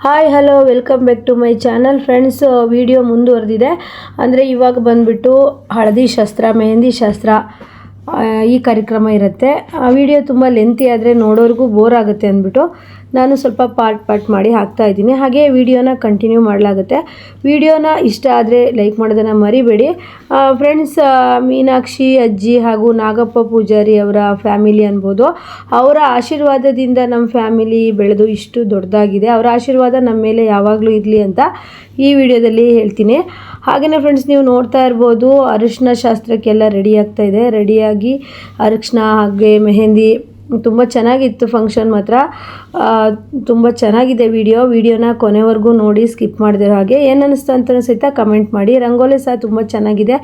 Hi hello welcome back to my channel friends. Video ಮುಂದುವರೆದಿದೆ. ಅಂದರೆ ಇವಾಗ ಬಂದುಬಿಟ್ಟು ಹಳದಿ ಶಾಸ್ತ್ರ, ಮೆಹಂದಿ ಶಾಸ್ತ್ರ ಈ ಕಾರ್ಯಕ್ರಮ ಇರುತ್ತೆ. ಆ ವಿಡಿಯೋ ತುಂಬ ಲೆಂತಿ ಆದರೆ ನೋಡೋರಿಗೂ ಬೋರ್ ಆಗುತ್ತೆ ಅಂದ್ಬಿಟ್ಟು ನಾನು ಸ್ವಲ್ಪ ಪಾರ್ಟ್ ಮಾಡಿ ಹಾಕ್ತಾ ಇದ್ದೀನಿ. ಹಾಗೆ ವಿಡಿಯೋನ ಕಂಟಿನ್ಯೂ ಮಾಡಲಾಗುತ್ತೆ. ವಿಡಿಯೋನ ಇಷ್ಟ ಆದರೆ ಲೈಕ್ ಮಾಡೋದನ್ನು ಮರಿಬೇಡಿ ಫ್ರೆಂಡ್ಸ್. ಮೀನಾಕ್ಷಿ ಅಜ್ಜಿ ಹಾಗೂ ನಾಗಪ್ಪ ಪೂಜಾರಿ ಅವರ ಫ್ಯಾಮಿಲಿ ಅನ್ಬೋದು. ಅವರ ಆಶೀರ್ವಾದದಿಂದ ನಮ್ಮ ಫ್ಯಾಮಿಲಿ ಬೆಳೆದು ಇಷ್ಟು ದೊಡ್ಡದಾಗಿದೆ. ಅವರ ಆಶೀರ್ವಾದ ನಮ್ಮ ಮೇಲೆ ಯಾವಾಗಲೂ ಇರಲಿ ಅಂತ ಈ ವಿಡಿಯೋದಲ್ಲಿ ಹೇಳ್ತೀನಿ. ಹಾಗೆಯೇ ಫ್ರೆಂಡ್ಸ್, ನೀವು ನೋಡ್ತಾ ಇರ್ಬೋದು ಅರಿಶಿನ ಶಾಸ್ತ್ರಕ್ಕೆಲ್ಲ ರೆಡಿ ಆಗ್ತಾ ಇದೆ. ರೆಡಿಯಾಗಿ ಅರಿಶಿನ ಹಾಗೆ ಮೆಹಂದಿ ತುಂಬ ಚೆನ್ನಾಗಿತ್ತು ಫಂಕ್ಷನ್. ಮಾತ್ರ ತುಂಬ ಚೆನ್ನಾಗಿದೆ ವಿಡಿಯೋನ ಕೊನೆವರೆಗೂ ನೋಡಿ, ಸ್ಕಿಪ್ ಮಾಡಿದಿರೋ ಹಾಗೆ. ಏನು ಅನ್ನಿಸ್ತು ಅಂತ ಸಹಿತ ಕಮೆಂಟ್ ಮಾಡಿ. ರಂಗೋಲಿ ಸಹ ತುಂಬ ಚೆನ್ನಾಗಿದೆ.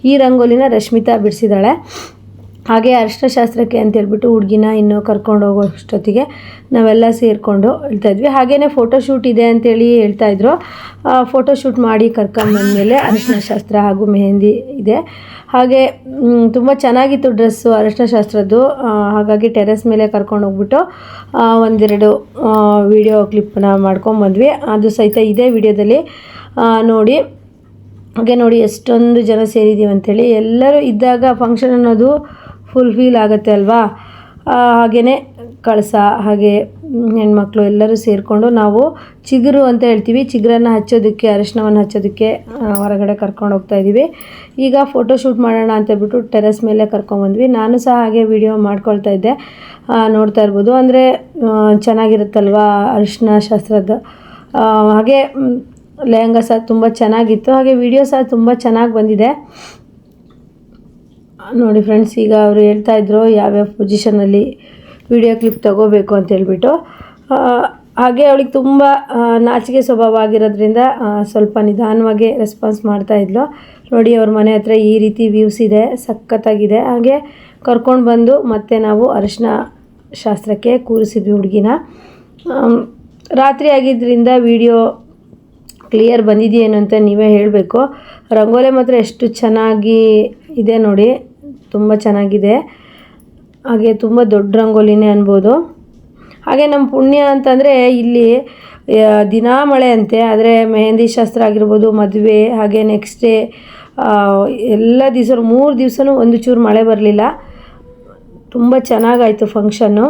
ಈ ರಂಗೋಲಿನ ರಶ್ಮಿತಾ ಬಿಡಿಸಿದ್ದಾಳೆ. ಹಾಗೆ ಅರಿಶಿನ ಶಾಸ್ತ್ರಕ್ಕೆ ಅಂತೇಳ್ಬಿಟ್ಟು ಹುಡುಗಿನ ಇನ್ನೂ ಕರ್ಕೊಂಡು ಹೋಗೋ ಅಷ್ಟೊತ್ತಿಗೆ ನಾವೆಲ್ಲ ಸೇರಿಕೊಂಡು ಹೇಳ್ತಾಯಿದ್ವಿ. ಹಾಗೆಯೇ ಫೋಟೋಶೂಟ್ ಇದೆ ಅಂತೇಳಿ ಹೇಳ್ತಾಯಿದ್ರು. ಫೋಟೋಶೂಟ್ ಮಾಡಿ ಕರ್ಕೊಂಬಂದಮೇಲೆ ಅರಿಶಿನ ಶಾಸ್ತ್ರ ಹಾಗೂ ಮೆಹಂದಿ ಇದೆ. ಹಾಗೆ ತುಂಬ ಚೆನ್ನಾಗಿತ್ತು ಡ್ರೆಸ್ಸು ಅರಿಶಿನ ಶಾಸ್ತ್ರದ್ದು. ಹಾಗಾಗಿ ಟೆರೆಸ್ ಮೇಲೆ ಕರ್ಕೊಂಡು ಹೋಗ್ಬಿಟ್ಟು ಒಂದೆರಡು ವಿಡಿಯೋ ಕ್ಲಿಪ್ಪನ್ನ ಮಾಡ್ಕೊಂಬಂದ್ವಿ. ಅದು ಸಹಿತ ಇದೇ ವಿಡಿಯೋದಲ್ಲಿ ನೋಡಿ. ಹಾಗೆ ನೋಡಿ ಎಷ್ಟೊಂದು ಜನ ಸೇರಿದ್ದೀವಿ ಅಂಥೇಳಿ. ಎಲ್ಲರೂ ಇದ್ದಾಗ ಫಂಕ್ಷನ್ ಅನ್ನೋದು ಫುಲ್ ಫೀಲ್ ಆಗುತ್ತೆ ಅಲ್ವಾ. ಹಾಗೆಯೇ ಕಳಸ ಹಾಗೆ ಹೆಣ್ಮಕ್ಳು ಎಲ್ಲರೂ ಸೇರಿಕೊಂಡು ನಾವು ಚಿಗುರು ಅಂತ ಹೇಳ್ತೀವಿ, ಚಿಗುರನ್ನು ಹಚ್ಚೋದಕ್ಕೆ, ಅರಿಶಿನವನ್ನು ಹಚ್ಚೋದಕ್ಕೆ ಹೊರಗಡೆ ಕರ್ಕೊಂಡು ಹೋಗ್ತಾಯಿದ್ದೀವಿ. ಈಗ ಫೋಟೋಶೂಟ್ ಮಾಡೋಣ ಅಂತೇಳ್ಬಿಟ್ಟು ಟೆರೆಸ್ ಮೇಲೆ ಕರ್ಕೊಂಬಂದ್ವಿ. ನಾನು ಸಹ ಹಾಗೆ ವಿಡಿಯೋ ಮಾಡ್ಕೊಳ್ತಾ ಇದ್ದೆ. ನೋಡ್ತಾ ಇರ್ಬೋದು. ಅಂದರೆ ಚೆನ್ನಾಗಿರುತ್ತಲ್ವ ಅರಿಶಿನ ಶಾಸ್ತ್ರದ. ಹಾಗೆ ಲೆಹಂಗ ಸಹ ತುಂಬ ಚೆನ್ನಾಗಿತ್ತು. ಹಾಗೆ ವಿಡಿಯೋ ಸಹ ತುಂಬ ಚೆನ್ನಾಗಿ ಬಂದಿದೆ ನೋಡಿ ಫ್ರೆಂಡ್ಸ್. ಈಗ ಅವರು ಹೇಳ್ತಾಯಿದ್ರು ಯಾವ್ಯಾವ ಪೊಸಿಷನಲ್ಲಿ ವಿಡಿಯೋ ಕ್ಲಿಪ್ ತೊಗೋಬೇಕು ಅಂತೇಳ್ಬಿಟ್ಟು. ಹಾಗೆ ಅವಳಿಗೆ ತುಂಬ ನಾಚಿಕೆ ಸ್ವಭಾವ ಆಗಿರೋದ್ರಿಂದ ಸ್ವಲ್ಪ ನಿಧಾನವಾಗಿ ರೆಸ್ಪಾನ್ಸ್ ಮಾಡ್ತಾಯಿದ್ಲು. ನೋಡಿ ಅವ್ರ ಮನೆ ಹತ್ರ ಈ ರೀತಿ ವ್ಯೂಸ್ ಇದೆ, ಸಖತ್ತಾಗಿದೆ. ಹಾಗೆ ಕರ್ಕೊಂಡು ಬಂದು ಮತ್ತೆ ನಾವು ಅರಿಶಿನ ಶಾಸ್ತ್ರಕ್ಕೆ ಕೂರಿಸಿದ್ವಿ ಹುಡುಗಿನ. ರಾತ್ರಿ ಆಗಿದ್ದರಿಂದ ವಿಡಿಯೋ ಕ್ಲಿಯರ್ ಬಂದಿದೆಯೇನು ಅಂತ ನೀವೇ ಹೇಳಬೇಕು. ರಂಗೋಲಿ ಮಾತ್ರ ಎಷ್ಟು ಚೆನ್ನಾಗಿ ಇದೆ ನೋಡಿ, ತುಂಬ ಚೆನ್ನಾಗಿದೆ. ಹಾಗೆ ತುಂಬ ದೊಡ್ಡ ರಂಗೋಲಿನೇ ಅನ್ಬೋದು. ಹಾಗೆ ನಮ್ಮ ಪುಣ್ಯ ಅಂತಂದರೆ ಇಲ್ಲಿ ದಿನಾ ಮಳೆ ಅಂತೆ. ಆದರೆ ಮೆಹಂದಿ ಶಾಸ್ತ್ರ ಆಗಿರ್ಬೋದು, ಮದುವೆ, ಹಾಗೆ ನೆಕ್ಸ್ಟ್ ಡೇ ಎಲ್ಲ ದಿವಸ 3 ದಿವಸನೂ ಒಂದು ಚೂರು ಮಳೆ ಬರಲಿಲ್ಲ. ತುಂಬ ಚೆನ್ನಾಗಾಯಿತು ಫಂಕ್ಷನ್ನು.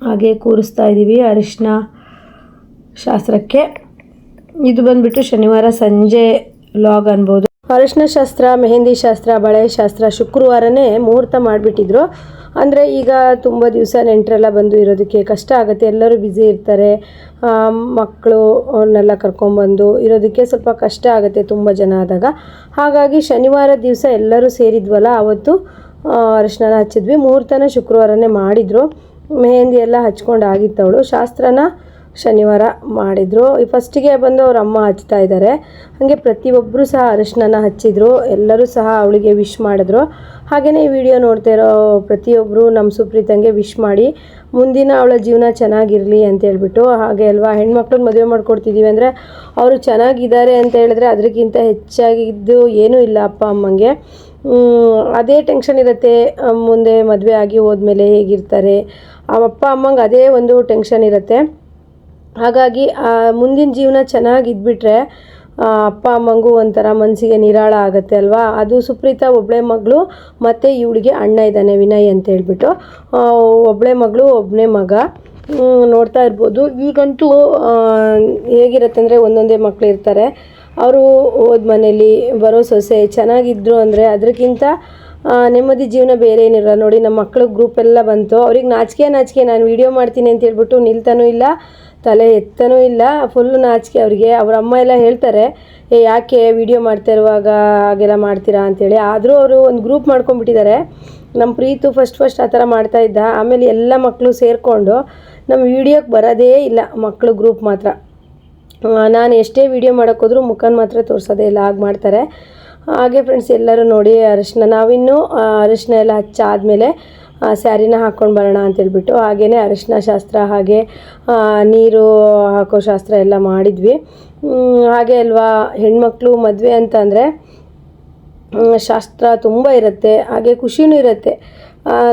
ಹಾಗೆ ಕೂರಿಸ್ತಾ ಇದ್ದೀವಿ ಅರಿಶಿನ ಶಾಸ್ತ್ರಕ್ಕೆ. ಇದು ಬಂದುಬಿಟ್ಟು ಶನಿವಾರ ಸಂಜೆ ವ್ಲಾಗ್ ಅನ್ಬೋದು. ಅರಿಶಿನ ಶಾಸ್ತ್ರ, ಮೆಹಂದಿ ಶಾಸ್ತ್ರ, ಬಳೆ ಶಾಸ್ತ್ರ ಶುಕ್ರವಾರನೇ ಮುಹೂರ್ತ ಮಾಡಿಬಿಟ್ಟಿದ್ರು. ಅಂದರೆ ಈಗ ತುಂಬ ದಿವಸ ನೆಂಟರೆಲ್ಲ ಬಂದು ಇರೋದಕ್ಕೆ ಕಷ್ಟ ಆಗುತ್ತೆ. ಎಲ್ಲರೂ ಬ್ಯುಸಿ ಇರ್ತಾರೆ. ಮಕ್ಕಳು ಅವನ್ನೆಲ್ಲ ಕರ್ಕೊಂಬಂದು ಇರೋದಕ್ಕೆ ಸ್ವಲ್ಪ ಕಷ್ಟ ಆಗುತ್ತೆ ತುಂಬ ಜನ ಆದಾಗ. ಹಾಗಾಗಿ ಶನಿವಾರ ದಿವಸ ಎಲ್ಲರೂ ಸೇರಿದ್ವಲ್ಲ, ಆವತ್ತು ಅರಿಶಿನ ಹಚ್ಚಿದ್ವಿ. ಮುಹೂರ್ತನ ಶುಕ್ರವಾರನೇ ಮಾಡಿದರು. ಮೆಹಂದಿ ಎಲ್ಲ ಹಚ್ಕೊಂಡು ಆಗಿತ್ತವಳು. ಶಾಸ್ತ್ರನ ಶನಿವಾರ ಮಾಡಿದರು. ಫಸ್ಟಿಗೆ ಬಂದು ಅವ್ರ ಅಮ್ಮ ಹಚ್ತಾ ಇದ್ದಾರೆ. ಹಾಗೆ ಪ್ರತಿಯೊಬ್ಬರು ಸಹ ಅರಿಶಿನ ಹಚ್ಚಿದ್ರು. ಎಲ್ಲರೂ ಸಹ ಅವಳಿಗೆ ವಿಶ್ ಮಾಡಿದ್ರು. ಹಾಗೆಯೇ ಈ ವಿಡಿಯೋ ನೋಡ್ತಾ ಇರೋ ಪ್ರತಿಯೊಬ್ಬರು ನಮ್ಮ ಸುಪ್ರೀತಂಗೆ ವಿಶ್ ಮಾಡಿ, ಮುಂದಿನ ಅವಳ ಜೀವನ ಚೆನ್ನಾಗಿರಲಿ ಅಂತ ಹೇಳ್ಬಿಟ್ಟು. ಹಾಗೆ ಅಲ್ವಾ, ಹೆಣ್ಮಕ್ಳನ್ನ ಮದುವೆ ಮಾಡ್ಕೊಡ್ತಿದ್ದೀವಿ ಅಂದರೆ ಅವರು ಚೆನ್ನಾಗಿದ್ದಾರೆ ಅಂತ ಹೇಳಿದ್ರೆ ಅದಕ್ಕಿಂತ ಹೆಚ್ಚಾಗಿದ್ದು ಏನೂ ಇಲ್ಲ ಅಪ್ಪ ಅಮ್ಮಂಗೆ. ಅದೇ ಟೆನ್ಷನ್ ಇರುತ್ತೆ. ಮುಂದೆ ಮದುವೆ ಆಗಿ ಹೋದ್ಮೇಲೆ ಹೇಗಿರ್ತಾರೆ ಅಪ್ಪ ಅಮ್ಮಂಗೆ, ಅದೇ ಒಂದು ಟೆನ್ಷನ್ ಇರುತ್ತೆ. ಹಾಗಾಗಿ ಮುಂದಿನ ಜೀವನ ಚೆನ್ನಾಗಿದ್ಬಿಟ್ರೆ ಅಪ್ಪ ಅಮ್ಮಂಗೂ ಒಂಥರ ಮನಸ್ಸಿಗೆ ನಿರಾಳ ಆಗುತ್ತೆ ಅಲ್ವಾ. ಅದು ಸುಪ್ರೀತಾ ಒಬ್ಬಳೆ ಮಗಳು, ಮತ್ತು ಇವಳಿಗೆ ಅಣ್ಣ ಇದ್ದಾನೆ ವಿನಯ್ ಅಂತ ಹೇಳ್ಬಿಟ್ಟು. ಒಬ್ಬಳೆ ಮಗಳು ಒಬ್ಬನೇ ಮಗ. ನೋಡ್ತಾ ಇರ್ಬೋದು. ಈಗಂತೂ ಹೇಗಿರುತ್ತೆ ಅಂದರೆ ಒಂದೊಂದೇ ಮಕ್ಕಳು ಇರ್ತಾರೆ. ಅವರು ಹೋದ ಮನೇಲಿ ಬರೋ ಸೊಸೆ ಚೆನ್ನಾಗಿದ್ರು ಅಂದರೆ ಅದಕ್ಕಿಂತ ನೆಮ್ಮದಿ ಜೀವನ ಬೇರೆ ಏನಿರಲ್ಲ ನೋಡಿ. ನಮ್ಮ ಮಕ್ಕಳು ಗ್ರೂಪ್ ಎಲ್ಲ ಬಂತು. ಅವ್ರಿಗೆ ನಾಚಿಕೆ ನಾನು ವೀಡಿಯೋ ಮಾಡ್ತೀನಿ ಅಂತ ಹೇಳ್ಬಿಟ್ಟು ನಿಲ್ತಾನೂ ಇಲ್ಲ, ತಲೆ ಎತ್ತನೂ ಇಲ್ಲ. ಫುಲ್ಲು ನಾಚಿಕೆ ಅವರಿಗೆ. ಅವ್ರ ಅಮ್ಮ ಎಲ್ಲ ಹೇಳ್ತಾರೆ, ಯಾಕೆ ವಿಡಿಯೋ ಮಾಡ್ತಾ ಇರುವಾಗ ಹಾಗೆಲ್ಲ ಮಾಡ್ತೀರಾ ಅಂಥೇಳಿ. ಆದರೂ ಅವರು ಒಂದು ಗ್ರೂಪ್ ಮಾಡ್ಕೊಂಡ್ಬಿಟ್ಟಿದ್ದಾರೆ. ನಮ್ಮ ಪ್ರೀತು ಫಸ್ಟ್ ಆ ಥರ ಮಾಡ್ತಾಯಿದ್ದ. ಆಮೇಲೆ ಎಲ್ಲ ಮಕ್ಕಳು ಸೇರಿಕೊಂಡು ನಮ್ಮ ವಿಡಿಯೋಕ್ಕೆ ಬರೋದೇ ಇಲ್ಲ. ಮಕ್ಕಳು ಗ್ರೂಪ್ ಮಾತ್ರ ನಾನು ಎಷ್ಟೇ ವಿಡಿಯೋ ಮಾಡೋಕ್ಕೋದ್ರೂ ಮುಖನ ಮಾತ್ರ ತೋರಿಸೋದೇ ಇಲ್ಲ, ಹಾಗೆ ಮಾಡ್ತಾರೆ. ಹಾಗೆ ಫ್ರೆಂಡ್ಸ್ ಎಲ್ಲರೂ ನೋಡಿ ಅರಿಶಿನ, ನಾವಿನ್ನೂ ಅರಿಶಿನ ಎಲ್ಲ ಹಚ್ಚಾದಮೇಲೆ ಸ್ಯಾರಿನ ಹಾಕ್ಕೊಂಡು ಬರೋಣ ಅಂತೇಳ್ಬಿಟ್ಟು ಹಾಗೆಯೇ ಅರಿಶಿನ ಶಾಸ್ತ್ರ ಹಾಗೆ ನೀರು ಹಾಕೋ ಶಾಸ್ತ್ರ ಎಲ್ಲ ಮಾಡಿದ್ವಿ. ಹಾಗೆ ಅಲ್ವಾ, ಹೆಣ್ಮಕ್ಳು ಮದುವೆ ಅಂತಂದರೆ ಶಾಸ್ತ್ರ ತುಂಬ ಇರುತ್ತೆ. ಹಾಗೆ ಖುಷಿನೂ ಇರುತ್ತೆ.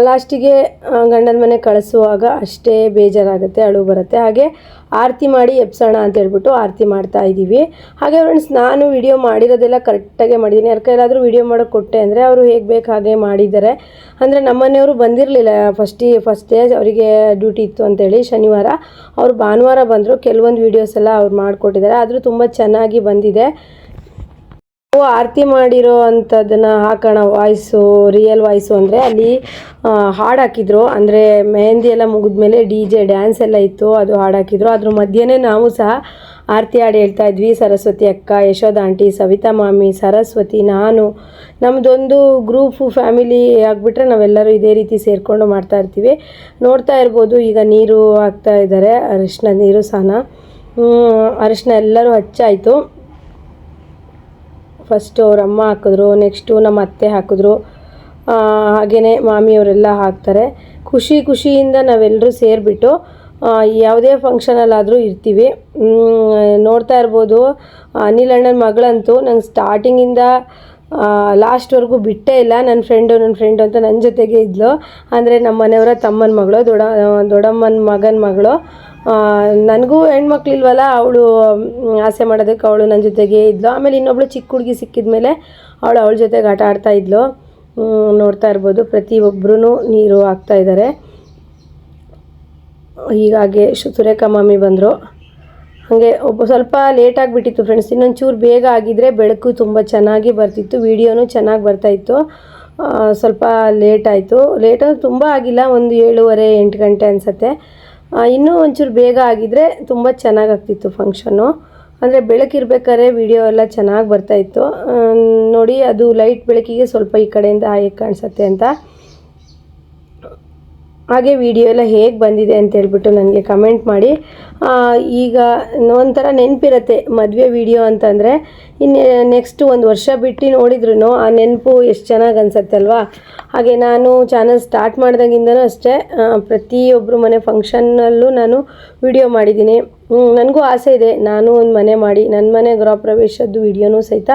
ಲಾಸ್ಟಿಗೆ ಗಂಡನ ಮನೆ ಕಳಿಸುವಾಗ ಅಷ್ಟೇ ಬೇಜಾರಾಗುತ್ತೆ, ಅಳು ಬರುತ್ತೆ. ಹಾಗೆ ಆರತಿ ಮಾಡಿ ಎಬ್ಸೋಣ ಅಂತ ಹೇಳ್ಬಿಟ್ಟು ಆರತಿ ಮಾಡ್ತಾ ಇದ್ದೀವಿ. ಹಾಗೆ ಫ್ರೆಂಡ್ಸ್, ನಾನು ವಿಡಿಯೋ ಮಾಡಿರೋದೆಲ್ಲ ಕರೆಕ್ಟಾಗೆ ಮಾಡಿದ್ದೀನಿ. ಯಾರ ಕೈಲಾದರೂ ವಿಡಿಯೋ ಮಾಡೋಕ್ಕೆ ಕೊಟ್ಟೆ ಅಂದರೆ ಅವರು ಹೇಗೆ ಬೇಕು ಹಾಗೆ ಮಾಡಿದ್ದಾರೆ. ಅಂದರೆ ನಮ್ಮ ಮನೆಯವರು ಬಂದಿರಲಿಲ್ಲ ಫಸ್ಟ್ ಡೇ, ಅವರಿಗೆ ಡ್ಯೂಟಿ ಇತ್ತು ಅಂತೇಳಿ ಶನಿವಾರ. ಅವರು ಭಾನುವಾರ ಬಂದರು. ಕೆಲವೊಂದು ವೀಡಿಯೋಸ್ ಎಲ್ಲ ಅವ್ರು ಮಾಡಿಕೊಟ್ಟಿದ್ದಾರೆ, ಆದರೂ ತುಂಬ ಚೆನ್ನಾಗಿ ಬಂದಿದೆ. ಆರತಿ ಮಾಡಿರೋ ಅಂಥದ್ದನ್ನು ಹಾಕೋಣ ವಾಯ್ಸು, ರಿಯಲ್ ವಾಯ್ಸು ಅಂದರೆ ಅಲ್ಲಿ ಹಾಡು ಹಾಕಿದ್ರು. ಅಂದರೆ ಮೆಹಂದಿ ಎಲ್ಲ ಮುಗಿದ್ಮೇಲೆ DJ ಡ್ಯಾನ್ಸ್ ಎಲ್ಲ ಇತ್ತು, ಅದು ಹಾಡು ಹಾಕಿದ್ರು. ಅದ್ರ ಮಧ್ಯೆನೇ ನಾವು ಸಹ ಆರತಿ ಹಾಡು ಹೇಳ್ತಾ ಇದ್ವಿ. ಸರಸ್ವತಿ ಅಕ್ಕ, ಯಶೋಧ ಆಂಟಿ, ಸವಿತಾ ಮಾಮಿ, ಸರಸ್ವತಿ, ನಾನು, ನಮ್ಮದೊಂದು ಗ್ರೂಪು ಫ್ಯಾಮಿಲಿ ಆಗಿಬಿಟ್ರೆ ನಾವೆಲ್ಲರೂ ಇದೇ ರೀತಿ ಸೇರಿಕೊಂಡು ಮಾಡ್ತಾ ಇರ್ತೀವಿ. ನೋಡ್ತಾ ಇರ್ಬೋದು, ಈಗ ನೀರು ಹಾಕ್ತಾ ಇದ್ದಾರೆ, ಅರಿಶಿನ ನೀರು ಸ್ನಾನ. ಅರಿಶಿನ ಎಲ್ಲರೂ ಹಚ್ಚಾಯಿತು. ಫಸ್ಟು ಅವ್ರ ಅಮ್ಮ ಹಾಕಿದ್ರು, ನೆಕ್ಸ್ಟು ನಮ್ಮ ಅತ್ತೆ ಹಾಕಿದ್ರು, ಹಾಗೆಯೇ ಮಾಮಿಯವರೆಲ್ಲ ಹಾಕ್ತಾರೆ. ಖುಷಿಯಿಂದ ನಾವೆಲ್ಲರೂ ಸೇರಿಬಿಟ್ಟು ಯಾವುದೇ ಫಂಕ್ಷನಲ್ಲಾದರೂ ಇರ್ತೀವಿ. ನೋಡ್ತಾ ಇರ್ಬೋದು, ಅನಿಲ್ ಅಣ್ಣನ ಮಗಳಂತೂ ನಂಗೆ ಸ್ಟಾರ್ಟಿಂಗಿಂದ ಲಾಸ್ಟ್ವರೆಗೂ ಬಿಟ್ಟೇ ಇಲ್ಲ. ನನ್ನ ಫ್ರೆಂಡು ಅಂತ ನನ್ನ ಜೊತೆಗೆ ಇದ್ಲು. ಅಂದರೆ ನಮ್ಮ ಮನೆಯವರ ತಮ್ಮನ ಮಗಳು, ದೊಡ್ಡಮ್ಮನ ಮಗನ ಮಗಳು. ನನಗೂ ಹೆಣ್ಮಕ್ಳಿಲ್ವಲ್ಲ, ಅವಳು ಆಸೆ ಮಾಡೋದಕ್ಕೆ ಅವಳು ನನ್ನ ಜೊತೆಗೆ ಇದ್ಲು. ಆಮೇಲೆ ಇನ್ನೊಬ್ಳು ಚಿಕ್ಕ ಹುಡುಗಿ ಸಿಕ್ಕಿದ ಮೇಲೆ ಅವಳ ಜೊತೆಗೆ ಆಟ ಆಡ್ತಾ ಇದ್ಲು. ನೋಡ್ತಾ ಇರ್ಬೋದು, ಪ್ರತಿಯೊಬ್ಬರೂ ನೀರು ಹಾಕ್ತಾಯಿದ್ದಾರೆ. ಹೀಗಾಗಿ ಸುರೇಖಾ ಮಾಮಿ ಬಂದರು. ಹಾಗೆ ಸ್ವಲ್ಪ ಲೇಟಾಗಿಬಿಟ್ಟಿತ್ತು ಫ್ರೆಂಡ್ಸ್. ಇನ್ನೊಂಚೂರು ಬೇಗ ಆಗಿದ್ದರೆ ಬೆಳಕು ತುಂಬ ಚೆನ್ನಾಗಿ ಬರ್ತಿತ್ತು, ವೀಡಿಯೋನೂ ಚೆನ್ನಾಗಿ ಬರ್ತಾಯಿತ್ತು. ಸ್ವಲ್ಪ ಲೇಟ್ ಆಯಿತು. ಲೇಟಂದ್ರೆ ತುಂಬ ಆಗಿಲ್ಲ, ಒಂದು 7:30-8 ಗಂಟೆ ಅನಿಸುತ್ತೆ. ಇನ್ನೂ ಒಂಚೂರು ಬೇಗ ಆಗಿದ್ದರೆ ತುಂಬ ಚೆನ್ನಾಗಾಗ್ತಿತ್ತು ಫಂಕ್ಷನ್ನು. ಅಂದರೆ ಬೆಳಕಿರ್ಬೇಕಾದ್ರೆ ವಿಡಿಯೋ ಎಲ್ಲ ಚೆನ್ನಾಗಿ ಬರ್ತಾಯಿತ್ತು. ನೋಡಿ, ಅದು ಲೈಟ್ ಬೆಳಕಿಗೆ ಸ್ವಲ್ಪ ಈ ಕಡೆಯಿಂದ ಹೇಗೆ ಕಾಣಿಸುತ್ತೆ ಅಂತ. ಹಾಗೆ ವಿಡಿಯೋ ಎಲ್ಲ ಹೇಗೆ ಬಂದಿದೆ ಅಂತ ಹೇಳ್ಬಿಟ್ಟು ನನಗೆ ಕಮೆಂಟ್ ಮಾಡಿ. ಈಗ ಒಂಥರ ನೆನಪಿರುತ್ತೆ ಮದುವೆ ವಿಡಿಯೋ ಅಂತಂದರೆ. ಇನ್ನು ನೆಕ್ಸ್ಟ್ ಒಂದು ವರ್ಷ ಬಿಟ್ಟು ನೋಡಿದ್ರೂ ಆ ನೆನಪು ಎಷ್ಟು ಚೆನ್ನಾಗಿ ಅನಿಸುತ್ತೆ ಅಲ್ವಾ. ಹಾಗೆ ನಾನು ಚಾನಲ್ ಸ್ಟಾರ್ಟ್ ಮಾಡ್ದಾಗಿಂದನೂ ಅಷ್ಟೇ, ಪ್ರತಿಯೊಬ್ಬರು ಮನೆ ಫಂಕ್ಷನ್ನಲ್ಲೂ ನಾನು ವಿಡಿಯೋ ಮಾಡಿದ್ದೀನಿ. ನನಗೂ ಆಸೆ ಇದೆ, ನಾನು ಒಂದು ಮನೆ ಮಾಡಿ ನನ್ನ ಮನೆ ಗೃಹ ಪ್ರವೇಶದ್ದು ವಿಡಿಯೋನೂ ಸಹಿತ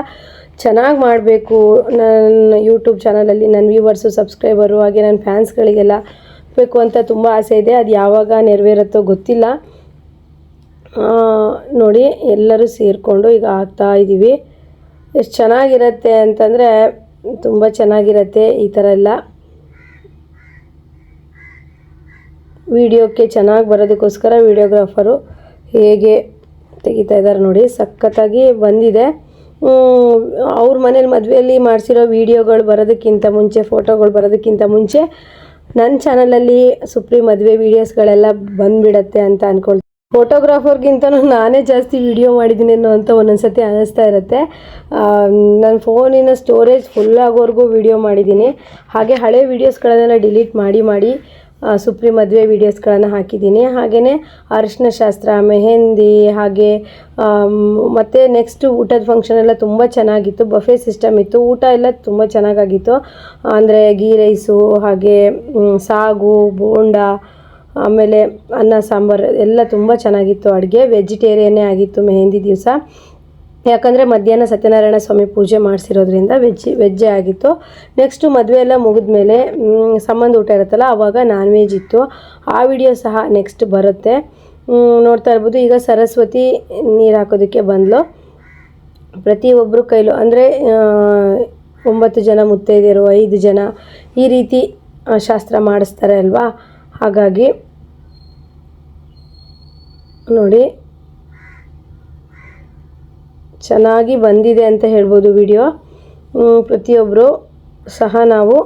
ಚೆನ್ನಾಗಿ ಮಾಡಬೇಕು. ನನ್ನ ಯೂಟ್ಯೂಬ್ ಚಾನಲಲ್ಲಿ ನನ್ನ ವ್ಯೂವರ್ಸು, ಸಬ್ಸ್ಕ್ರೈಬರು, ಹಾಗೆ ನನ್ನ ಫ್ಯಾನ್ಸ್ಗಳಿಗೆಲ್ಲ ಬೇಕು ಅಂತ ತುಂಬ ಆಸೆ ಇದೆ. ಅದು ಯಾವಾಗ ನೆರವೇರುತ್ತೋ ಗೊತ್ತಿಲ್ಲ. ನೋಡಿ, ಎಲ್ಲರೂ ಸೇರಿಕೊಂಡು ಈಗ ಆಗ್ತಾ ಇದ್ದೀವಿ. ಎಷ್ಟು ಚೆನ್ನಾಗಿರುತ್ತೆ ಅಂತಂದರೆ ತುಂಬ ಚೆನ್ನಾಗಿರುತ್ತೆ. ಈ ಥರ ಎಲ್ಲ ವಿಡಿಯೋಕ್ಕೆ ಚೆನ್ನಾಗಿ ಬರೋದಕ್ಕೋಸ್ಕರ ವಿಡಿಯೋಗ್ರಾಫರು ಹೇಗೆ ತೆಗಿತಾ ಇದ್ದಾರೆ ನೋಡಿ, ಸಖತ್ತಾಗಿ ಬಂದಿದೆ. ಅವ್ರ ಮನೇಲಿ ಮದುವೆಯಲ್ಲಿ ಮಾಡಿಸಿರೋ ವೀಡಿಯೋಗಳು ಬರೋದಕ್ಕಿಂತ ಮುಂಚೆ, ಫೋಟೋಗಳು ಬರೋದಕ್ಕಿಂತ ಮುಂಚೆ ನನ್ನ ಚಾನಲಲ್ಲಿ ಸುಪ್ರಿ ಮದುವೆ ವೀಡಿಯೋಸ್ಗಳೆಲ್ಲ ಬಂದುಬಿಡತ್ತೆ ಅಂತ ಅಂದ್ಕೊಳ್ತೀನಿ. ಫೋಟೋಗ್ರಾಫರ್ಗಿಂತನೂ ನಾನೇ ಜಾಸ್ತಿ ವಿಡಿಯೋ ಮಾಡಿದ್ದೀನಿ ಅನ್ನೋ ಅಂತ ಒಂದೊಂದು ಸತಿ ಅನ್ನಿಸ್ತಾ ಇರುತ್ತೆ. ನನ್ನ ಫೋನಿನ ಸ್ಟೋರೇಜ್ ಫುಲ್ ಆಗೋವರೆಗೂ ವಿಡಿಯೋ ಮಾಡಿದ್ದೀನಿ. ಹಾಗೆ ಹಳೆ ವೀಡಿಯೋಸ್ಗಳನ್ನೆಲ್ಲ ಡಿಲೀಟ್ ಮಾಡಿ ಸುಪ್ರಿ ಮದುವೆ ವೀಡಿಯೋಸ್ಗಳನ್ನು ಹಾಕಿದ್ದೀನಿ. ಹಾಗೆಯೇ ಅರಿಶಿನ ಶಾಸ್ತ್ರ, ಮೆಹಂದಿ, ಹಾಗೆ ಮತ್ತು ನೆಕ್ಸ್ಟು ಊಟದ ಫಂಕ್ಷನ್ ಎಲ್ಲ ತುಂಬ ಚೆನ್ನಾಗಿತ್ತು. ಬಫೆ ಸಿಸ್ಟಮ್ ಇತ್ತು, ಊಟ ಎಲ್ಲ ತುಂಬ ಚೆನ್ನಾಗಾಗಿತ್ತು. ಅಂದರೆ ಗೀ ರೈಸು, ಹಾಗೆ ಸಾಗು, ಬೋಂಡ, ಆಮೇಲೆ ಅನ್ನ ಸಾಂಬಾರು ಎಲ್ಲ ತುಂಬ ಚೆನ್ನಾಗಿತ್ತು. ಅಡುಗೆ ವೆಜಿಟೇರಿಯನ್ನೇ ಆಗಿತ್ತು ಮೆಹಂದಿ ದಿವಸ. ಯಾಕಂದರೆ ಮಧ್ಯಾಹ್ನ ಸತ್ಯನಾರಾಯಣ ಸ್ವಾಮಿ ಪೂಜೆ ಮಾಡಿಸಿರೋದ್ರಿಂದ ವೆಜ್ಜೇ ಆಗಿತ್ತು. ನೆಕ್ಸ್ಟು ಮದುವೆ ಎಲ್ಲ ಮುಗಿದ್ಮೇಲೆ ಸಂಬಂಧ ಊಟ ಇರುತ್ತಲ್ಲ, ಆವಾಗ ನಾನ್ ವೆಜ್ ಇತ್ತು. ಆ ವಿಡಿಯೋ ಸಹ ನೆಕ್ಸ್ಟ್ ಬರುತ್ತೆ. ನೋಡ್ತಾ ಇರ್ಬೋದು, ಈಗ ಸರಸ್ವತಿ ನೀರು ಹಾಕೋದಕ್ಕೆ ಬಂದಳು. ಪ್ರತಿಯೊಬ್ಬರು ಕೈಲೂ ಅಂದರೆ 9 ಜನ ಮುತ್ತೈದೆಯರು, 5 ಜನ ಈ ರೀತಿ ಶಾಸ್ತ್ರ ಮಾಡಿಸ್ತಾರೆ ಅಲ್ವಾ. ಹಾಗಾಗಿ ನೋಡಿ, ಚೆನ್ನಾಗಿ ಬಂದಿದೆ ಅಂತ ಹೇಳ್ಬೋದು ವಿಡಿಯೋ. ಪ್ರತಿಯೊಬ್ಬರು ಸಹ ನಾವು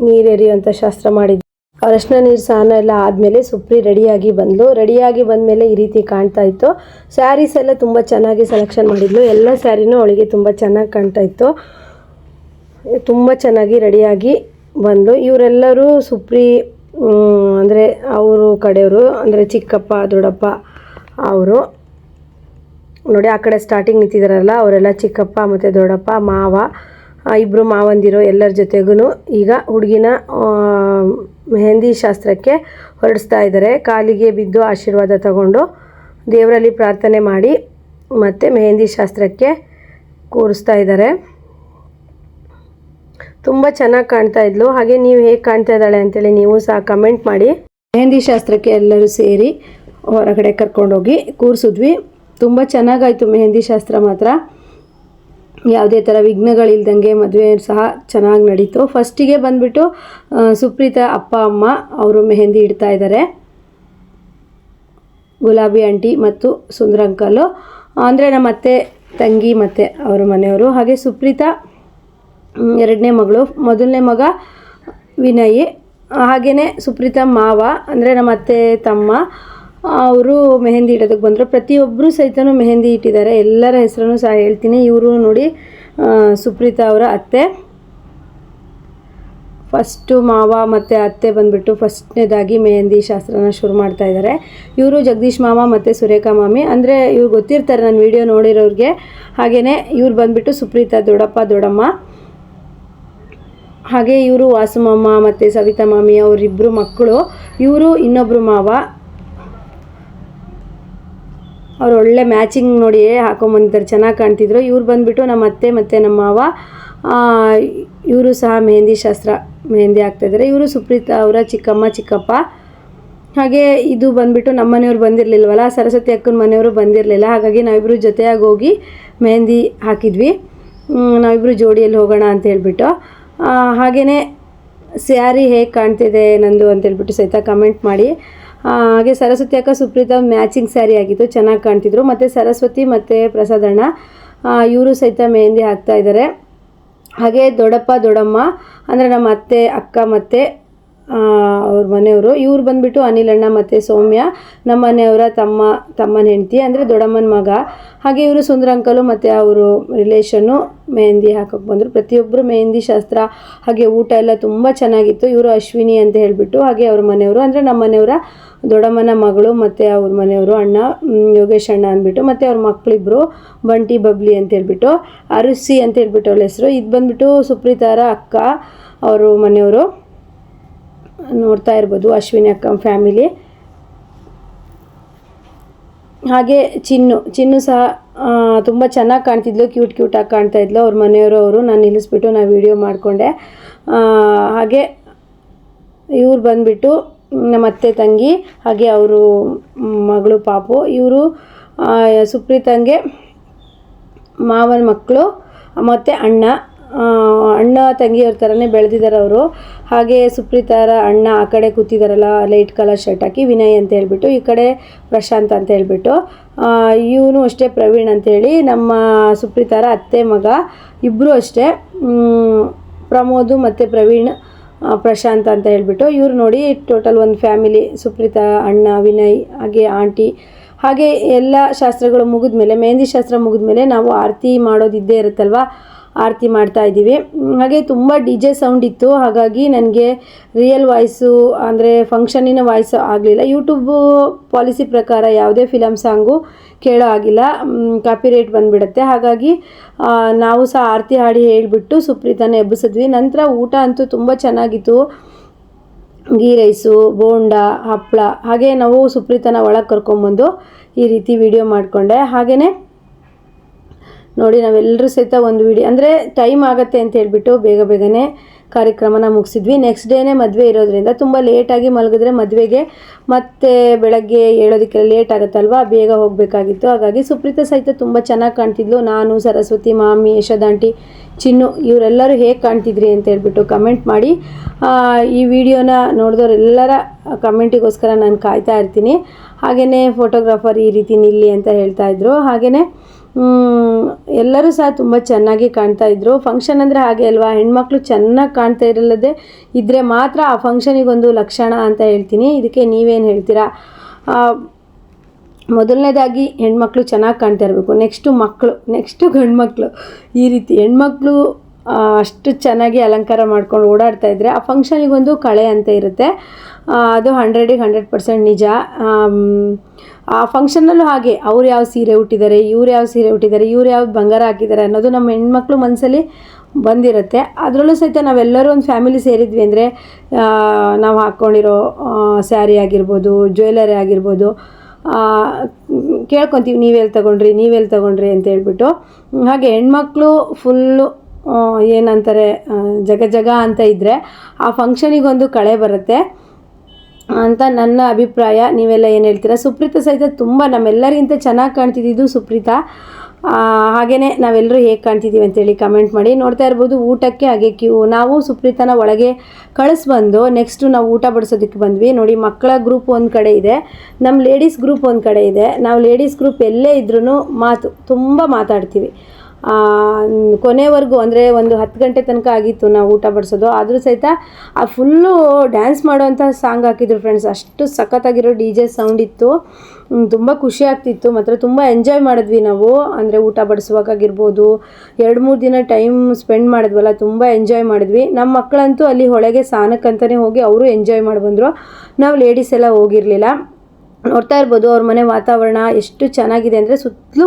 ನೀರೆರಿಯುವಂಥ ಶಾಸ್ತ್ರ ಮಾಡಿದ್ವಿ. ಅರಶಿನ ನೀರು ಸ್ನಾನ ಎಲ್ಲ ಆದಮೇಲೆ ಸುಪ್ರಿ ರೆಡಿಯಾಗಿ ಬಂದಳು. ರೆಡಿಯಾಗಿ ಬಂದಮೇಲೆ ಈ ರೀತಿ ಕಾಣ್ತಾ ಇತ್ತು. ಸ್ಯಾರೀಸ್ ಎಲ್ಲ ತುಂಬ ಚೆನ್ನಾಗಿ ಸೆಲೆಕ್ಷನ್ ಮಾಡಿದ್ಲು. ಎಲ್ಲ ಸ್ಯಾರಿನೂ ಅವಳಿಗೆ ತುಂಬ ಚೆನ್ನಾಗಿ ಕಾಣ್ತಾ ಇತ್ತು. ತುಂಬ ಚೆನ್ನಾಗಿ ರೆಡಿಯಾಗಿ ಬಂದಳು. ಇವರೆಲ್ಲರೂ ಸುಪ್ರಿ ಅಂದರೆ ಅವರು ಕಡೆಯವರು, ಅಂದರೆ ಚಿಕ್ಕಪ್ಪ, ದೊಡ್ಡಪ್ಪ ಅವರು. ನೋಡಿ, ಆ ಕಡೆ ಸ್ಟಾರ್ಟಿಂಗ್ ನಿಂತಿದ್ದಾರಲ್ಲ ಅವರೆಲ್ಲ ಚಿಕ್ಕಪ್ಪ ಮತ್ತು ದೊಡ್ಡಪ್ಪ, ಮಾವ, ಇಬ್ಬರು ಮಾವಂದಿರು. ಎಲ್ಲರ ಜೊತೆಗೂ ಈಗ ಹುಡುಗಿನ ಮೆಹಂದಿ ಶಾಸ್ತ್ರಕ್ಕೆ ಹೊರಡಿಸ್ತಾ ಇದ್ದಾರೆ. ಕಾಲಿಗೆ ಬಿದ್ದು ಆಶೀರ್ವಾದ ತಗೊಂಡು ದೇವರಲ್ಲಿ ಪ್ರಾರ್ಥನೆ ಮಾಡಿ ಮತ್ತು ಮೆಹಂದಿ ಶಾಸ್ತ್ರಕ್ಕೆ ಕೂರಿಸ್ತಾ ಇದ್ದಾರೆ. ತುಂಬ ಚೆನ್ನಾಗಿ ಕಾಣ್ತಾ ಇದ್ಲು. ಹಾಗೆ ನೀವು ಹೇಗೆ ಕಾಣ್ತಾ ಇದ್ದಾಳೆ ಅಂತೇಳಿ ನೀವು ಸಹ ಕಮೆಂಟ್ ಮಾಡಿ. ಮೆಹಂದಿ ಶಾಸ್ತ್ರಕ್ಕೆ ಎಲ್ಲರೂ ಸೇರಿ ಹೊರಗಡೆ ಕರ್ಕೊಂಡೋಗಿ ಕೂರಿಸಿದ್ವಿ. ತುಂಬ ಚೆನ್ನಾಗಾಯಿತು ಮೆಹಂದಿ ಶಾಸ್ತ್ರ ಮಾತ್ರ. ಯಾವುದೇ ಥರ ವಿಘ್ನಗಳಿಲ್ದಂಗೆ ಮದುವೆ ಸಹ ಚೆನ್ನಾಗಿ ನಡೀತು. ಫಸ್ಟಿಗೆ ಬಂದುಬಿಟ್ಟು ಸುಪ್ರೀತಾ ಅಪ್ಪ ಅಮ್ಮ ಅವರು ಮೆಹಂದಿ ಇಡ್ತಾ ಇದ್ದಾರೆ. ಗುಲಾಬಿ ಆಂಟಿ ಮತ್ತು ಸುಂದರ ಅಂಕಲು ಅಂದರೆ ನಮ್ಮ ಅತ್ತೆ ತಂಗಿ ಮತ್ತು ಅವ್ರ ಮನೆಯವರು. ಹಾಗೆ ಸುಪ್ರೀತಾ ಎರಡನೇ ಮಗಳು, ಮೊದಲನೇ ಮಗ ವಿನಯ್. ಹಾಗೆಯೇ ಸುಪ್ರೀತಾ ಮಾವ ಅಂದರೆ ನಮ್ಮ ಅತ್ತೆ ತಮ್ಮ ಅವರು ಮೆಹಂದಿ ಇಡೋದಕ್ಕೆ ಬಂದರು. ಪ್ರತಿಯೊಬ್ಬರು ಸಹಿತನೂ ಮೆಹಂದಿ ಇಟ್ಟಿದ್ದಾರೆ. ಎಲ್ಲರ ಹೆಸರನ್ನು ಸಹ ಹೇಳ್ತೀನಿ. ಇವರು ನೋಡಿ ಸುಪ್ರೀತಾ ಅವರ ಅತ್ತೆ. ಫಸ್ಟು ಮಾವ ಮತ್ತು ಅತ್ತೆ ಬಂದುಬಿಟ್ಟು ಫಸ್ಟ್ನೇದಾಗಿ ಮೆಹಂದಿ ಶಾಸ್ತ್ರನ ಶುರು ಮಾಡ್ತಾ ಇದ್ದಾರೆ. ಇವರು ಜಗದೀಶ್ ಮಾಮ ಮತ್ತು ಸುರೇಖಾ ಮಾಮಿ, ಅಂದರೆ ಇವ್ರು ಗೊತ್ತಿರ್ತಾರೆ ನನ್ನ ವಿಡಿಯೋ ನೋಡಿರೋರಿಗೆ. ಹಾಗೆಯೇ ಇವ್ರು ಬಂದುಬಿಟ್ಟು ಸುಪ್ರೀತಾ ದೊಡ್ಡಪ್ಪ ದೊಡ್ಡಮ್ಮ. ಹಾಗೆ ಇವರು ವಾಸುಮಮ್ಮ ಮತ್ತು ಸವಿತಾ ಮಾಮಿ ಅವರಿಬ್ಬರು ಮಕ್ಕಳು. ಇವರು ಇನ್ನೊಬ್ಬರು ಮಾವ. ಅವ್ರು ಒಳ್ಳೆ ಮ್ಯಾಚಿಂಗ್ ನೋಡಿ ಹಾಕೊಂಬಂದಿದ್ದಾರೆ, ಚೆನ್ನಾಗಿ ಕಾಣ್ತಿದ್ರು. ಇವ್ರು ಬಂದುಬಿಟ್ಟು ನಮ್ಮ ಅತ್ತೆ ಮತ್ತು ನಮ್ಮ ಮಾವ. ಇವರು ಸಹ ಮೆಹಂದಿ ಹಾಕ್ತಾಯಿದ್ದಾರೆ. ಇವರು ಸುಪ್ರೀತಾ ಅವರ ಚಿಕ್ಕಮ್ಮ ಚಿಕ್ಕಪ್ಪ. ಹಾಗೆ ಇದು ಬಂದುಬಿಟ್ಟು ನಮ್ಮ ಮನೆಯವ್ರು ಬಂದಿರಲಿಲ್ವಲ್ಲ, ಸರಸ್ವತಿ ಅಕ್ಕನ ಮನೆಯವರು ಬಂದಿರಲಿಲ್ಲ. ಹಾಗಾಗಿ ನಾವಿಬ್ಬರು ಜೊತೆಯಾಗಿ ಹೋಗಿ ಮೆಹಂದಿ ಹಾಕಿದ್ವಿ. ನಾವಿಬ್ಬರು ಜೋಡಿಯಲ್ಲಿ ಹೋಗೋಣ ಅಂತ ಹೇಳ್ಬಿಟ್ಟು. ಹಾಗೆಯೇ ಸ್ಯಾರಿ ಹೇಗೆ ಕಾಣ್ತಿದೆ ನಂದು ಅಂತೇಳ್ಬಿಟ್ಟು ಸಹಿತ ಕಮೆಂಟ್ ಮಾಡಿ. ಹಾಗೆ ಸರಸ್ವತಿ ಅಕ್ಕ ಸುಪ್ರೀತಾ ಮ್ಯಾಚಿಂಗ್ ಸ್ಯಾರಿ ಆಗಿತ್ತು, ಚೆನ್ನಾಗಿ ಕಾಣ್ತಿದ್ರು. ಮತ್ತು ಸರಸ್ವತಿ ಮತ್ತು ಪ್ರಸಾದಣ್ಣ ಇವರು ಸಹಿತ ಮೆಹಂದಿ ಹಾಕ್ತಾ ಇದ್ದಾರೆ. ಹಾಗೆ ದೊಡ್ಡಪ್ಪ ದೊಡ್ಡಮ್ಮ ಅಂದರೆ ನಮ್ಮ ಅತ್ತೆ ಅಕ್ಕ ಮತ್ತು ಅವ್ರ ಮನೆಯವರು. ಇವ್ರು ಬಂದುಬಿಟ್ಟು ಅನಿಲಣ್ಣ ಮತ್ತು ಸೌಮ್ಯ ನಮ್ಮ ಮನೆಯವರ ತಮ್ಮನ ಹೆಂಡತಿ ಅಂದರೆ ದೊಡ್ಡಮ್ಮನ ಮಗ. ಹಾಗೆ ಇವರು ಸುಂದರ ಅಂಕಲು ಮತ್ತು ಅವರು ರಿಲೇಷನ್ನು ಮೆಹಂದಿ ಹಾಕೋಕ್ಕೆ ಬಂದರು. ಪ್ರತಿಯೊಬ್ಬರು ಮೆಹಂದಿ ಶಾಸ್ತ್ರ ಹಾಗೆ ಊಟ ಎಲ್ಲ ತುಂಬ ಚೆನ್ನಾಗಿತ್ತು. ಇವರು ಅಶ್ವಿನಿ ಅಂತ ಹೇಳಿಬಿಟ್ಟು. ಹಾಗೆ ಅವ್ರ ಮನೆಯವರು ಅಂದರೆ ನಮ್ಮ ಮನೆಯವರ ದೊಡ್ಡಮ್ಮನ ಮಗಳು ಮತ್ತು ಅವ್ರ ಮನೆಯವರು ಅಣ್ಣ ಯೋಗೇಶ್ ಅಣ್ಣ ಅಂದ್ಬಿಟ್ಟು, ಮತ್ತು ಅವ್ರ ಮಕ್ಕಳಿಬ್ಬರು ಬಂಟಿ ಬಬ್ಲಿ ಅಂತ ಹೇಳ್ಬಿಟ್ಟು, ಅರುಸಿ ಅಂತ ಹೇಳ್ಬಿಟ್ಟು ಅವಳ ಹೆಸರು. ಇದು ಬಂದುಬಿಟ್ಟು ಸುಪ್ರೀತಾರ ಅಕ್ಕ ಅವರು ಮನೆಯವರು. ನೋಡ್ತಾ ಇರ್ಬೋದು ಅಶ್ವಿನಿ ಅಕ್ಕ ಫ್ಯಾಮಿಲಿ. ಹಾಗೆ ಚಿನ್ನು ಸಹ ತುಂಬ ಚೆನ್ನಾಗಿ ಕಾಣ್ತಿದ್ಲು, ಕ್ಯೂಟಾಗಿ ಕಾಣ್ತಾ ಇದ್ಲು. ಅವ್ರ ಮನೆಯವರು ಅವರು ನಾನು ನಿಲ್ಲಿಸ್ಬಿಟ್ಟು ನಾನು ವೀಡಿಯೋ ಮಾಡಿಕೊಂಡೆ. ಹಾಗೆ ಇವ್ರು ಬಂದುಬಿಟ್ಟು ನಮ್ಮ ಅತ್ತೆ ತಂಗಿ, ಹಾಗೆ ಅವರು ಮಗಳು ಪಾಪು. ಇವರು ಸುಪ್ರೀತಂಗೆ ಮಾವನ ಮಕ್ಕಳು ಮತ್ತು ಅಣ್ಣ ತಂಗಿಯವ್ರ ಥರನೇ ಬೆಳೆದಿದ್ದಾರೆ ಅವರು. ಹಾಗೆ ಸುಪ್ರೀತಾರ ಅಣ್ಣ ಆ ಕಡೆ ಕೂತಿದ್ದಾರಲ್ಲ ಲೈಟ್ ಕಲರ್ ಶರ್ಟ್ ಹಾಕಿ, ವಿನಯ್ ಅಂತ ಹೇಳ್ಬಿಟ್ಟು. ಈ ಕಡೆ ಪ್ರಶಾಂತ್ ಅಂತ ಹೇಳ್ಬಿಟ್ಟು. ಇವನು ಅಷ್ಟೇ ಪ್ರವೀಣ್ ಅಂತೇಳಿ ನಮ್ಮ ಸುಪ್ರೀತಾರ ಅತ್ತೆ ಮಗ. ಇಬ್ಬರು ಅಷ್ಟೇ ಪ್ರಮೋದು ಮತ್ತು ಪ್ರವೀಣ್ ಪ್ರಶಾಂತ್ ಅಂತ ಹೇಳ್ಬಿಟ್ಟು. ಇವ್ರು ನೋಡಿ ಟೋಟಲ್ ಒಂದು ಫ್ಯಾಮಿಲಿ. ಸುಪ್ರೀತಾ ಅಣ್ಣ ವಿನಯ್ ಹಾಗೆ ಆಂಟಿ. ಹಾಗೆ ಎಲ್ಲ ಶಾಸ್ತ್ರಗಳು ಮುಗಿದ್ಮೇಲೆ, ಮೆಹಂದಿ ಶಾಸ್ತ್ರ ಮುಗಿದ್ಮೇಲೆ ನಾವು ಆರತಿ ಮಾಡೋದಿದ್ದೇ ಇರುತ್ತಲ್ವ, ಆರತಿ ಮಾಡ್ತಾ ಇದ್ದೀವಿ. ಹಾಗೆ ತುಂಬ DJ ಸೌಂಡ್ ಇತ್ತು. ಹಾಗಾಗಿ ನನಗೆ ರಿಯಲ್ ವಾಯ್ಸು ಅಂದರೆ ಫಂಕ್ಷನಿನ ವಾಯ್ಸು ಆಗಲಿಲ್ಲ. ಯೂಟ್ಯೂಬು ಪಾಲಿಸಿ ಪ್ರಕಾರ ಯಾವುದೇ ಫಿಲಮ್ ಸಾಂಗು ಕೇಳೋ ಆಗಿಲ್ಲ, ಕಾಪಿರೈಟ್ ಬಂದುಬಿಡುತ್ತೆ. ಹಾಗಾಗಿ ನಾವು ಸಹ ಆರತಿ ಹಾಡಿ ಹೇಳಿಬಿಟ್ಟು ಸುಪ್ರೀತಾನ ಎಬ್ಬಿಸಿದ್ವಿ. ನಂತರ ಊಟ ಅಂತೂ ತುಂಬ ಚೆನ್ನಾಗಿತ್ತು. ಗೀ ರೈಸು, ಬೋಂಡ, ಹಪ್ಪಳ. ಹಾಗೆ ನಾವು ಸುಪ್ರೀತಾನ ಒಳಗೆ ಕರ್ಕೊಂಬಂದು ಈ ರೀತಿ ವಿಡಿಯೋ ಮಾಡಿಕೊಂಡೆ. ಹಾಗೆಯೇ ನೋಡಿ ನಾವೆಲ್ಲರೂ ಸಹಿತ ಒಂದು ವಿಡಿಯೋ ಅಂದರೆ ಟೈಮ್ ಆಗುತ್ತೆ ಅಂತ ಹೇಳ್ಬಿಟ್ಟು ಬೇಗನೆ ಕಾರ್ಯಕ್ರಮನ ಮುಗಿಸಿದ್ವಿ. ನೆಕ್ಸ್ಟ್ ಡೇನೇ ಮದುವೆ ಇರೋದ್ರಿಂದ ತುಂಬ ಲೇಟಾಗಿ ಮಲಗಿದ್ರೆ ಮದುವೆಗೆ ಮತ್ತೆ ಬೆಳಗ್ಗೆ ಹೇಳೋದಕ್ಕೆಲ್ಲ ಲೇಟ್ ಆಗುತ್ತಲ್ವ, ಬೇಗ ಹೋಗಬೇಕಾಗಿತ್ತು. ಹಾಗಾಗಿ ಸುಪ್ರೀತಾ ಸಹಿತ ತುಂಬ ಚೆನ್ನಾಗಿ ಕಾಣ್ತಿದ್ಲು. ನಾನು, ಸರಸ್ವತಿ, ಮಾಮಿ, ಯಶೋದಾಂಟಿ, ಚಿನ್ನು ಇವರೆಲ್ಲರೂ ಹೇಗೆ ಕಾಣ್ತಿದ್ರಿ ಅಂತ ಹೇಳ್ಬಿಟ್ಟು ಕಮೆಂಟ್ ಮಾಡಿ. ಈ ವಿಡಿಯೋನ ನೋಡಿದವರೆಲ್ಲರ ಕಮೆಂಟಿಗೋಸ್ಕರ ನಾನು ಕಾಯ್ತಾ ಇರ್ತೀನಿ. ಹಾಗೆಯೇ ಫೋಟೋಗ್ರಾಫರ್ ಈ ರೀತಿ ನಿಲ್ಲಿ ಅಂತ ಹೇಳ್ತಾಯಿದ್ರು. ಹಾಗೆಯೇ ಎಲ್ಲರೂ ಸಹ ತುಂಬ ಚೆನ್ನಾಗಿ ಕಾಣ್ತಾ ಇದ್ರು. ಫಂಕ್ಷನ್ ಅಂದರೆ ಹಾಗೆ ಅಲ್ವಾ, ಹೆಣ್ಮಕ್ಳು ಚೆನ್ನಾಗಿ ಕಾಣ್ತಾ ಇರಲ್ಲದೆ ಇದ್ದರೆ ಮಾತ್ರ ಆ ಫಂಕ್ಷನಿಗೊಂದು ಲಕ್ಷಣ ಅಂತ ಹೇಳ್ತೀನಿ. ಇದಕ್ಕೆ ನೀವೇನು ಹೇಳ್ತೀರಾ? ಮೊದಲನೇದಾಗಿ ಹೆಣ್ಮಕ್ಳು ಚೆನ್ನಾಗಿ ಕಾಣ್ತಾ ಇರಬೇಕು, ನೆಕ್ಸ್ಟು ಗಂಡ್ಮಕ್ಳು. ಈ ರೀತಿ ಹೆಣ್ಮಕ್ಳು ಅಷ್ಟು ಚೆನ್ನಾಗಿ ಅಲಂಕಾರ ಮಾಡ್ಕೊಂಡು ಓಡಾಡ್ತಾ ಇದ್ದರೆ ಆ ಫಂಕ್ಷನಿಗೊಂದು ಕಳೆ ಅಂತ ಇರುತ್ತೆ. ಅದು 100% ನಿಜ. ಆ ಫಂಕ್ಷನ್ನಲ್ಲೂ ಹಾಗೆ ಅವ್ರು ಯಾವ ಸೀರೆ ಉಟ್ಟಿದ್ದಾರೆ, ಇವ್ರು ಯಾವ ಸೀರೆ ಉಟ್ಟಿದ್ದಾರೆ, ಇವ್ರು ಯಾವ ಬಂಗಾರ ಹಾಕಿದ್ದಾರೆ ಅನ್ನೋದು ನಮ್ಮ ಹೆಣ್ಮಕ್ಳು ಮನಸ್ಸಲ್ಲಿ ಬಂದಿರುತ್ತೆ. ಅದರಲ್ಲೂ ಸಹಿತ ನಾವೆಲ್ಲರೂ ಒಂದು ಫ್ಯಾಮಿಲಿ ಸೇರಿದ್ವಿ ಅಂದರೆ ನಾವು ಹಾಕ್ಕೊಂಡಿರೋ ಸ್ಯಾರಿ ಆಗಿರ್ಬೋದು, ಜ್ಯುವೆಲರಿ ಆಗಿರ್ಬೋದು, ಕೇಳ್ಕೊತೀವಿ ನೀವೆಲ್ಲಿ ತೊಗೊಂಡ್ರಿ ಅಂತ ಹೇಳ್ಬಿಟ್ಟು. ಹಾಗೆ ಹೆಣ್ಮಕ್ಳು ಫುಲ್ಲು ಏನಂತಾರೆ ಜಗ ಅಂತ ಇದ್ದರೆ ಆ ಫಂಕ್ಷನಿಗೊಂದು ಕಳೆ ಬರುತ್ತೆ ಅಂತ ನನ್ನ ಅಭಿಪ್ರಾಯ. ನೀವೆಲ್ಲ ಏನು ಹೇಳ್ತೀರಾ? ಸುಪ್ರೀತಾ ಸಹಿತ ತುಂಬ ನಮ್ಮೆಲ್ಲರಿಗಿಂತ ಚೆನ್ನಾಗಿ ಕಾಣ್ತಿದ್ದು ಸುಪ್ರೀತಾ. ಹಾಗೆಯೇ ನಾವೆಲ್ಲರೂ ಹೇಗೆ ಕಾಣ್ತಿದ್ದೀವಿ ಅಂತೇಳಿ ಕಮೆಂಟ್ ಮಾಡಿ. ನೋಡ್ತಾ ಇರ್ಬೋದು ಊಟಕ್ಕೆ ಹಾಗೆ ಕ್ಯೂ. ನಾವು ಸುಪ್ರೀತಾನ ಒಳಗೆ ಕಳಿಸ್ಬಂದು ನೆಕ್ಸ್ಟು ನಾವು ಊಟ ಬಡಿಸೋದಕ್ಕೆ ಬಂದ್ವಿ. ನೋಡಿ, ಮಕ್ಕಳ ಗ್ರೂಪ್ ಒಂದು ಕಡೆ ಇದೆ, ನಮ್ಮ ಲೇಡೀಸ್ ಗ್ರೂಪ್ ಒಂದು ಕಡೆ ಇದೆ. ನಾವು ಲೇಡೀಸ್ ಗ್ರೂಪ್ ಎಲ್ಲೇ ಇದ್ರೂ ತುಂಬ ಮಾತಾಡ್ತೀವಿ. ಕೊನೆವರೆಗೂ ಅಂದರೆ ಒಂದು 10 ಗಂಟೆ ತನಕ ಆಗಿತ್ತು ನಾವು ಊಟ ಬಡಿಸೋದು. ಆದರೂ ಸಹಿತ ಆ ಫುಲ್ಲು ಡ್ಯಾನ್ಸ್ ಮಾಡೋವಂಥ ಸಾಂಗ್ ಹಾಕಿದ್ರು ಫ್ರೆಂಡ್ಸ್. ಅಷ್ಟು ಸಖತ್ತಾಗಿರೋ DJ ಸೌಂಡ್ ಇತ್ತು. ತುಂಬ ಖುಷಿ ಆಗ್ತಿತ್ತು. ಮಾತ್ರ ತುಂಬ ಎಂಜಾಯ್ ಮಾಡಿದ್ವಿ ನಾವು. ಅಂದರೆ ಊಟ ಬಡಿಸುವಾಗಾಗಿರ್ಬೋದು, 2-3 ದಿನ ಟೈಮ್ ಸ್ಪೆಂಡ್ ಮಾಡಿದ್ವಲ್ಲ, ತುಂಬ ಎಂಜಾಯ್ ಮಾಡಿದ್ವಿ. ನಮ್ಮ ಮಕ್ಕಳಂತೂ ಅಲ್ಲಿ ಹೊಳೆಗೆ ಸ್ನಾನಕ್ಕಂತಲೇ ಹೋಗಿ ಅವರು ಎಂಜಾಯ್ ಮಾಡಿ ಬಂದರು. ನಾವು ಲೇಡೀಸ್ ಎಲ್ಲ ಹೋಗಿರಲಿಲ್ಲ. ನೋಡ್ತಾ ಇರ್ಬೋದು ಅವ್ರ ಮನೆ ವಾತಾವರಣ ಎಷ್ಟು ಚೆನ್ನಾಗಿದೆ ಅಂದರೆ ಸುತ್ತಲೂ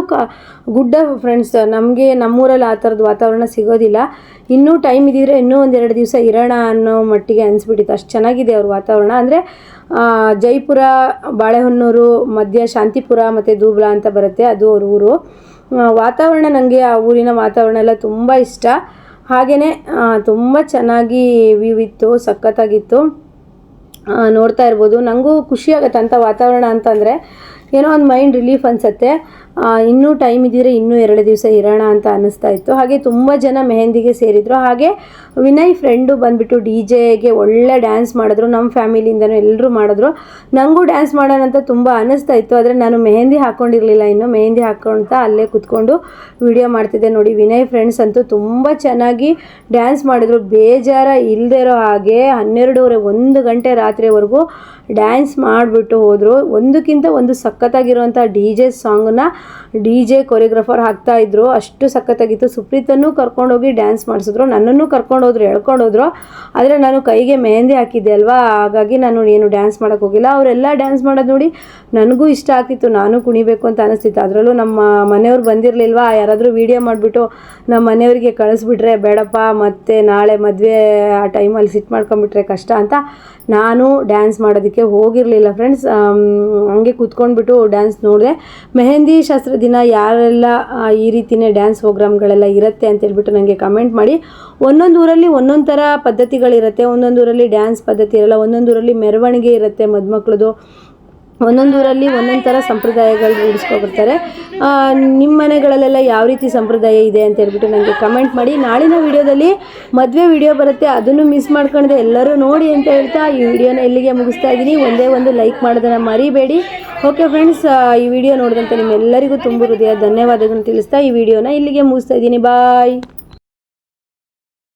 ಗುಡ್ಡ ಫ್ರೆಂಡ್ಸ್. ನಮಗೆ ನಮ್ಮೂರಲ್ಲಿ ಆ ಥರದ್ದು ವಾತಾವರಣ ಸಿಗೋದಿಲ್ಲ. ಇನ್ನೂ ಟೈಮ್ ಇದ್ದಿದ್ರೆ ಇನ್ನೂ 1-2 ದಿವಸ ಇರೋಣ ಅನ್ನೋ ಮಟ್ಟಿಗೆ ಅನಿಸ್ಬಿಟ್ಟಿತ್ತು. ಅಷ್ಟು ಚೆನ್ನಾಗಿದೆ ಅವ್ರ ವಾತಾವರಣ. ಅಂದರೆ ಜೈಪುರ, ಬಾಳೆಹೊನ್ನೂರು, ಮಧ್ಯ ಶಾಂತಿಪುರ ಮತ್ತು ದೂಬ್ಲಾ ಅಂತ ಬರುತ್ತೆ, ಅದು ಅವ್ರ ಊರು. ವಾತಾವರಣ ನನಗೆ ಆ ಊರಿನ ವಾತಾವರಣ ಎಲ್ಲ ತುಂಬ ಇಷ್ಟ. ಹಾಗೆಯೇ ತುಂಬ ಚೆನ್ನಾಗಿ ವ್ಯೂ ಇತ್ತು, ಸಖತ್ತಾಗಿತ್ತು. ನೋಡ್ತಾ ಇರ್ಬೋದು. ನನಗೂ ಖುಷಿ ಆಗುತ್ತೆ ಅಂಥ ವಾತಾವರಣ ಅಂತಂದರೆ. ಏನೋ ಒಂದು ಮೈಂಡ್ ರಿಲೀಫ್ ಅನಿಸುತ್ತೆ. ಇನ್ನೂ ಟೈಮ್ ಇದ್ದಿದ್ರೆ ಇನ್ನೂ 2 ದಿವಸ ಇರೋಣ ಅಂತ ಅನ್ನಿಸ್ತಾ ಇತ್ತು. ಹಾಗೆ ತುಂಬ ಜನ ಮೆಹಂದಿಗೆ ಸೇರಿದರು. ಹಾಗೆ ವಿನಯ್ ಫ್ರೆಂಡು ಬಂದುಬಿಟ್ಟು DJಗೆ ಒಳ್ಳೆ ಡ್ಯಾನ್ಸ್ ಮಾಡಿದ್ರು. ನಮ್ಮ ಫ್ಯಾಮಿಲಿಯಿಂದನೂ ಎಲ್ಲರೂ ಮಾಡಿದ್ರು. ನನಗೂ ಡ್ಯಾನ್ಸ್ ಮಾಡೋಣ ಅಂತ ತುಂಬ ಅನ್ನಿಸ್ತಾ ಇತ್ತು. ಆದರೆ ನಾನು ಮೆಹಂದಿ ಹಾಕ್ಕೊಂಡಿರಲಿಲ್ಲ. ಇನ್ನು ಮೆಹಂದಿ ಹಾಕ್ಕೊಳ್ತಾ ಅಲ್ಲೇ ಕೂತ್ಕೊಂಡು ವಿಡಿಯೋ ಮಾಡ್ತಿದ್ದೆ. ನೋಡಿ, ವಿನಯ್ ಫ್ರೆಂಡ್ಸ್ ಅಂತೂ ತುಂಬ ಚೆನ್ನಾಗಿ ಡ್ಯಾನ್ಸ್ ಮಾಡಿದ್ರು. ಬೇಜಾರ ಇಲ್ಲದೆ ಇರೋ ಹಾಗೆ 12:30 1 ಗಂಟೆ ರಾತ್ರಿವರೆಗೂ ಡ್ಯಾನ್ಸ್ ಮಾಡಿಬಿಟ್ಟು ಹೋದರು. ಒಂದಕ್ಕಿಂತ ಒಂದು ಸಖತ್ತಾಗಿರುವಂಥ DJ ಸಾಂಗನ್ನ DJ ಕೊರಿಯೋಗ್ರಾಫರ್ ಹಾಕ್ತಾಯಿದ್ರು. ಅಷ್ಟು ಸಖತ್ತಾಗಿತ್ತು. ಸುಪ್ರೀತನೂ ಕರ್ಕೊಂಡೋಗಿ ಡ್ಯಾನ್ಸ್ ಮಾಡಿಸಿದ್ರು, ನನ್ನನ್ನು ಕರ್ಕೊಂಡೋದ್ರು, ಎಳ್ಕೊಂಡೋದ್ರು. ಆದರೆ ನಾನು ಕೈಗೆ ಮೆಹಂದಿ ಹಾಕಿದ್ದೆ ಅಲ್ವಾ, ಹಾಗಾಗಿ ನಾನು ಏನು ಡ್ಯಾನ್ಸ್ ಮಾಡೋಕ್ಕೆ ಹೋಗಿಲ್ಲ. ಅವರೆಲ್ಲ ಡ್ಯಾನ್ಸ್ ಮಾಡೋದು ನೋಡಿ ನನಗೂ ಇಷ್ಟ ಆಗ್ತಿತ್ತು. ನಾನು ಕುಣಿಬೇಕು ಅಂತ ಅನಿಸ್ತಿತ್ತು. ಅದರಲ್ಲೂ ನಮ್ಮ ಮನೆಯವ್ರು ಬಂದಿರಲಿಲ್ವಾ, ಯಾರಾದರೂ ವೀಡಿಯೋ ಮಾಡಿಬಿಟ್ಟು ನಮ್ಮ ಮನೆಯವರಿಗೆ ಕಳಿಸ್ಬಿಟ್ರೆ ಬೇಡಪ್ಪ, ಮತ್ತು ನಾಳೆ ಮದುವೆ ಆ ಟೈಮಲ್ಲಿ ಸಿಟ್ಟು ಮಾಡ್ಕೊಂಬಿಟ್ರೆ ಕಷ್ಟ ಅಂತ ನಾನು ಡ್ಯಾನ್ಸ್ ಮಾಡೋದಕ್ಕೆ ಹೋಗಿರಲಿಲ್ಲ ಫ್ರೆಂಡ್ಸ್. ಹಂಗೆ ಕೂತ್ಕೊಂಡ್ಬಿಟ್ಟು ಡ್ಯಾನ್ಸ್ ನೋಡಿದೆ. ಮೆಹಂದಿ ಶಾಸ್ತ್ರ ದಿನ ಯಾರೆಲ್ಲ ಈ ರೀತಿಯೇ ಡ್ಯಾನ್ಸ್ ಪ್ರೋಗ್ರಾಮ್ಗಳೆಲ್ಲ ಇರುತ್ತೆ ಅಂತೇಳ್ಬಿಟ್ಟು ನನಗೆ ಕಮೆಂಟ್ ಮಾಡಿ. ಒಂದೊಂದು ಊರಲ್ಲಿ ಒಂದೊಂದು ಥರ ಪದ್ಧತಿಗಳಿರುತ್ತೆ. ಒಂದೊಂದು ಊರಲ್ಲಿ ಡ್ಯಾನ್ಸ್ ಪದ್ಧತಿ ಇರಲ್ಲ, ಒಂದೊಂದು ಊರಲ್ಲಿ ಮೆರವಣಿಗೆ ಇರುತ್ತೆ ಮದುಮಕ್ಳದು, ಒಂದೊಂದು ಊರಲ್ಲಿ ಒಂದೊಂದು ಥರ ಸಂಪ್ರದಾಯಗಳು ರೂಢಿಸ್ಕೊಬಿಡ್ತಾರೆ. ನಿಮ್ಮ ಮನೆಗಳಲ್ಲೆಲ್ಲ ಯಾವ ರೀತಿ ಸಂಪ್ರದಾಯ ಇದೆ ಅಂತ ಹೇಳ್ಬಿಟ್ಟು ನನಗೆ ಕಮೆಂಟ್ ಮಾಡಿ. ನಾಳಿನ ವಿಡಿಯೋದಲ್ಲಿ ಮದುವೆ ವಿಡಿಯೋ ಬರುತ್ತೆ, ಅದನ್ನು ಮಿಸ್ ಮಾಡ್ಕೊಂಡೆ ಎಲ್ಲರೂ ನೋಡಿ ಅಂತ ಹೇಳ್ತಾ ಈ ವಿಡಿಯೋನ ಇಲ್ಲಿಗೆ ಮುಗಿಸ್ತಾ ಇದ್ದೀನಿ. ಒಂದೇ ಒಂದು ಲೈಕ್ ಮಾಡೋದನ್ನು ಮರಿಬೇಡಿ. ಓಕೆ ಫ್ರೆಂಡ್ಸ್, ಈ ವಿಡಿಯೋ ನೋಡಿದಂಥ ನಿಮ್ಮೆಲ್ಲರಿಗೂ ತುಂಬ ಹೃದಯ ಧನ್ಯವಾದಗಳನ್ನು ತಿಳಿಸ್ತಾ ಈ ವಿಡಿಯೋನ ಇಲ್ಲಿಗೆ ಮುಗಿಸ್ತಾ ಇದ್ದೀನಿ. ಬಾಯ್.